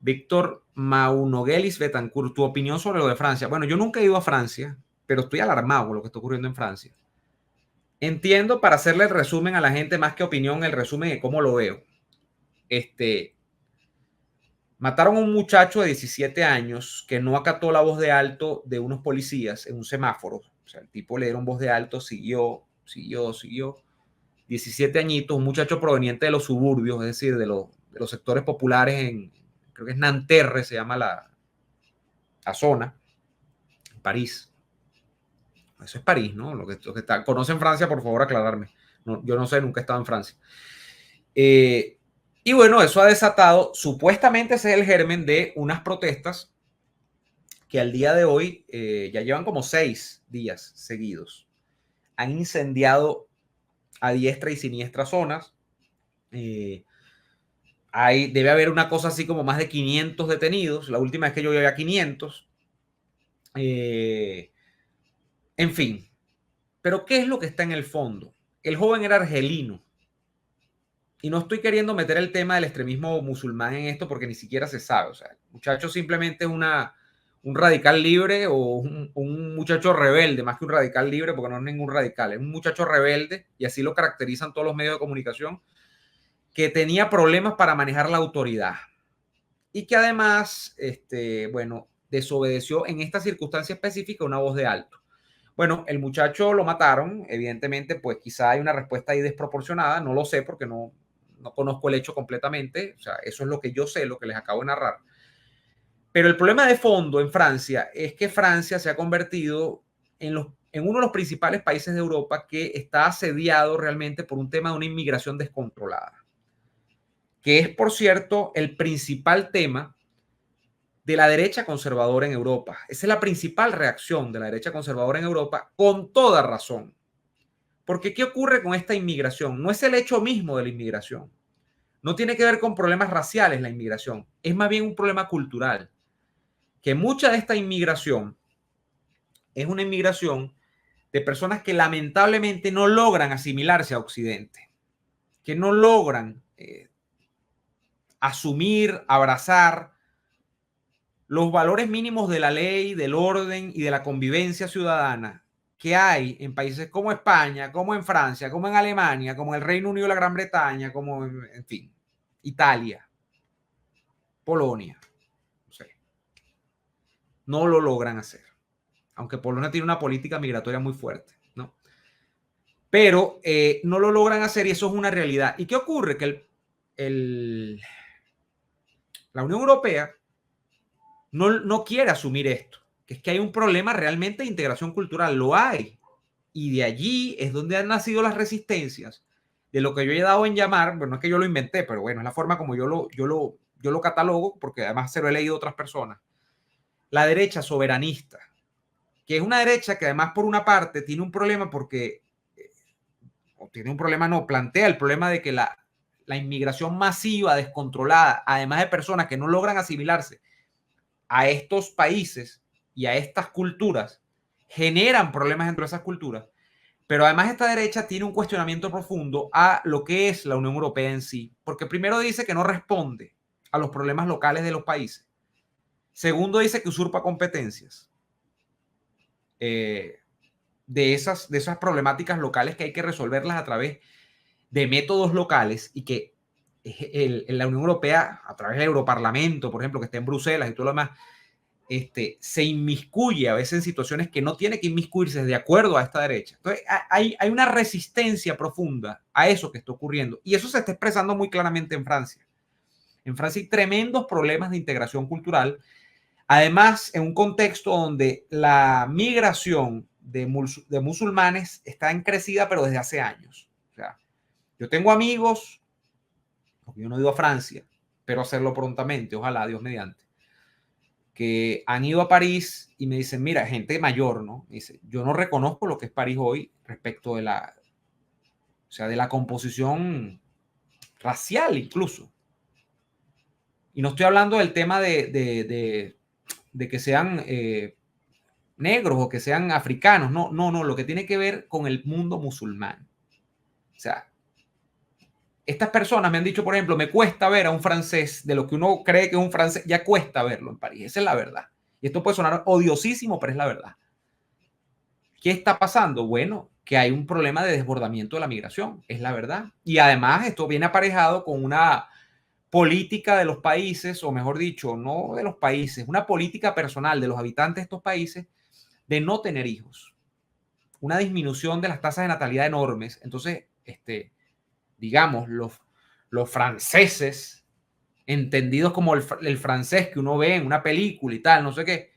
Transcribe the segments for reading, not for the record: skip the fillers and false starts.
Víctor Maunoguelis Betancourt, tu opinión sobre lo de Francia. Bueno, yo nunca he ido a Francia, pero estoy alarmado con lo que está ocurriendo en Francia. Entiendo, para hacerle el resumen a la gente, más que opinión, el resumen de cómo lo veo. Mataron a un muchacho de 17 años que no acató la voz de alto de unos policías en un semáforo. O sea, el tipo le dieron voz de alto, siguió. 17 añitos, un muchacho proveniente de los suburbios, es decir, de los sectores populares creo que es Nanterre, se llama la zona, en París. Eso es París, ¿no? ¿Conocen Francia? Por favor, aclararme. No, yo no sé, nunca he estado en Francia. Y bueno, eso ha desatado, supuestamente ese es el germen de unas protestas que al día de hoy ya llevan como 6 días seguidos. Han incendiado a diestra y siniestra zonas. Debe haber una cosa así como más de 500 detenidos. La última vez que yo vi había 500. En fin. Pero ¿qué es lo que está en el fondo? El joven era argelino. Y no estoy queriendo meter el tema del extremismo musulmán en esto porque ni siquiera se sabe. O sea, el muchacho simplemente es un radical libre o un muchacho rebelde, más que un radical libre, porque no es ningún radical. Es un muchacho rebelde, y así lo caracterizan todos los medios de comunicación, que tenía problemas para manejar la autoridad. Y que además, bueno, desobedeció en esta circunstancia específica una voz de alto. Bueno, el muchacho lo mataron, evidentemente, pues quizá hay una respuesta ahí desproporcionada, no lo sé porque no conozco el hecho completamente, o sea, eso es lo que yo sé, lo que les acabo de narrar. Pero el problema de fondo en Francia es que Francia se ha convertido en uno de los principales países de Europa que está asediado realmente por un tema de una inmigración descontrolada, que es, por cierto, el principal tema de la derecha conservadora en Europa. Esa es la principal reacción de la derecha conservadora en Europa, con toda razón. Porque ¿qué ocurre con esta inmigración? No es el hecho mismo de la inmigración. No tiene que ver con problemas raciales la inmigración. Es más bien un problema cultural. Que mucha de esta inmigración es una inmigración de personas que lamentablemente no logran asimilarse a Occidente. Que no logran asumir, abrazar los valores mínimos de la ley, del orden y de la convivencia ciudadana que hay en países como España, como en Francia, como en Alemania, como en el Reino Unido, la Gran Bretaña, como en fin, Italia, Polonia. No sé. No lo logran hacer. Aunque Polonia tiene una política migratoria muy fuerte, ¿no? Pero no lo logran hacer y eso es una realidad. ¿Y qué ocurre? Que la Unión Europea no quiere asumir esto, que es que hay un problema realmente de integración cultural. Lo hay. Y de allí es donde han nacido las resistencias de lo que yo he dado en llamar, bueno, no es que yo lo inventé, pero bueno, es la forma como yo lo catalogo, porque además se lo he leído a otras personas. La derecha soberanista, que es una derecha que además por una parte tiene un problema porque, o tiene un problema, no, plantea el problema de que la inmigración masiva, descontrolada, además de personas que no logran asimilarse a estos países y a estas culturas, generan problemas dentro de esas culturas. Pero además esta derecha tiene un cuestionamiento profundo a lo que es la Unión Europea en sí, porque primero dice que no responde a los problemas locales de los países. Segundo, dice que usurpa competencias de esas problemáticas locales que hay que resolverlas a través de métodos locales y que la Unión Europea, a través del Europarlamento, por ejemplo, que está en Bruselas y todo lo demás, se inmiscuye a veces en situaciones que no tiene que inmiscuirse de acuerdo a esta derecha. Entonces, hay una resistencia profunda a eso que está ocurriendo y eso se está expresando muy claramente en Francia. En Francia hay tremendos problemas de integración cultural, además en un contexto donde la migración de musulmanes está en crecida, pero desde hace años. O sea, yo tengo amigos, porque yo no he ido a Francia, pero hacerlo prontamente, ojalá, Dios mediante, que han ido a París y me dicen, mira, gente mayor, ¿no? Me dice, yo no reconozco lo que es París hoy respecto de de la composición racial incluso. Y no estoy hablando del tema de que sean negros o que sean africanos, no, lo que tiene que ver con el mundo musulmán. O sea, Estas personas me han dicho, por ejemplo, me cuesta ver a un francés, de lo que uno cree que es un francés, ya cuesta verlo en París. Esa es la verdad. Y esto puede sonar odiosísimo, pero es la verdad. ¿Qué está pasando? Bueno, que hay un problema de desbordamiento de la migración, es la verdad. Y además esto viene aparejado con una política de los países, o mejor dicho, no de los países, una política personal de los habitantes de estos países de no tener hijos. Una disminución de las tasas de natalidad enormes. Entonces, digamos, los franceses, entendidos como el francés que uno ve en una película y tal, no sé qué,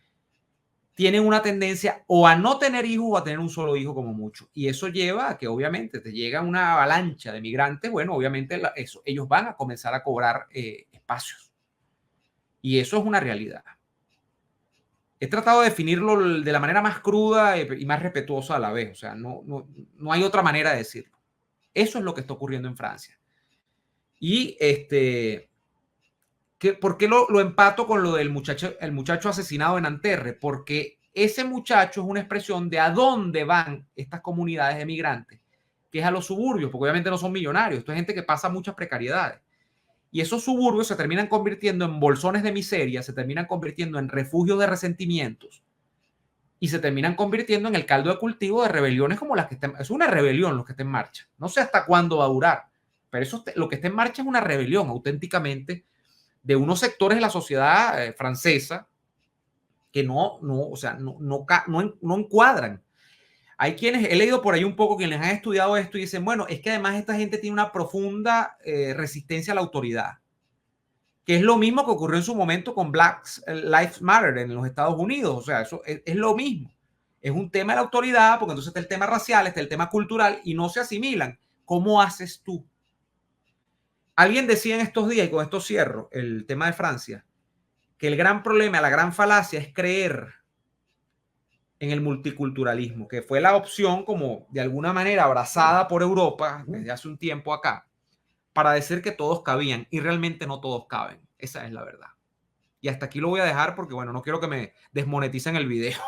tienen una tendencia o a no tener hijos o a tener un solo hijo como mucho. Y eso lleva a que obviamente te llega una avalancha de migrantes. Bueno, obviamente ellos van a comenzar a cobrar espacios. Y eso es una realidad. He tratado de definirlo de la manera más cruda y más respetuosa a la vez. O sea, no hay otra manera de decirlo. Eso es lo que está ocurriendo en Francia. Y ¿por qué lo empato con lo del muchacho asesinado en Nanterre? Porque ese muchacho es una expresión de a dónde van estas comunidades de migrantes, que es a los suburbios, porque obviamente no son millonarios. Esto es gente que pasa muchas precariedades. Y esos suburbios se terminan convirtiendo en bolsones de miseria, se terminan convirtiendo en refugios de resentimientos y se terminan convirtiendo en el caldo de cultivo de rebeliones como las que están. Es una rebelión lo que está en marcha. No sé hasta cuándo va a durar, pero lo que está en marcha es una rebelión auténticamente de unos sectores de la sociedad francesa que o sea, no encuadran. Hay quienes, he leído por ahí un poco, quienes han estudiado esto y dicen, bueno, es que además esta gente tiene una profunda resistencia a la autoridad, que es lo mismo que ocurrió en su momento con Black Lives Matter en los Estados Unidos. O sea, eso es lo mismo. Es un tema de la autoridad, porque entonces está el tema racial, está el tema cultural y no se asimilan. ¿Cómo haces tú? Alguien decía en estos días, y con esto cierro el tema de Francia, que el gran problema, la gran falacia es creer en el multiculturalismo, que fue la opción como de alguna manera abrazada por Europa desde hace un tiempo acá, para decir que todos cabían y realmente no todos caben. Esa es la verdad. Y hasta aquí lo voy a dejar porque, bueno, no quiero que me desmoneticen el video.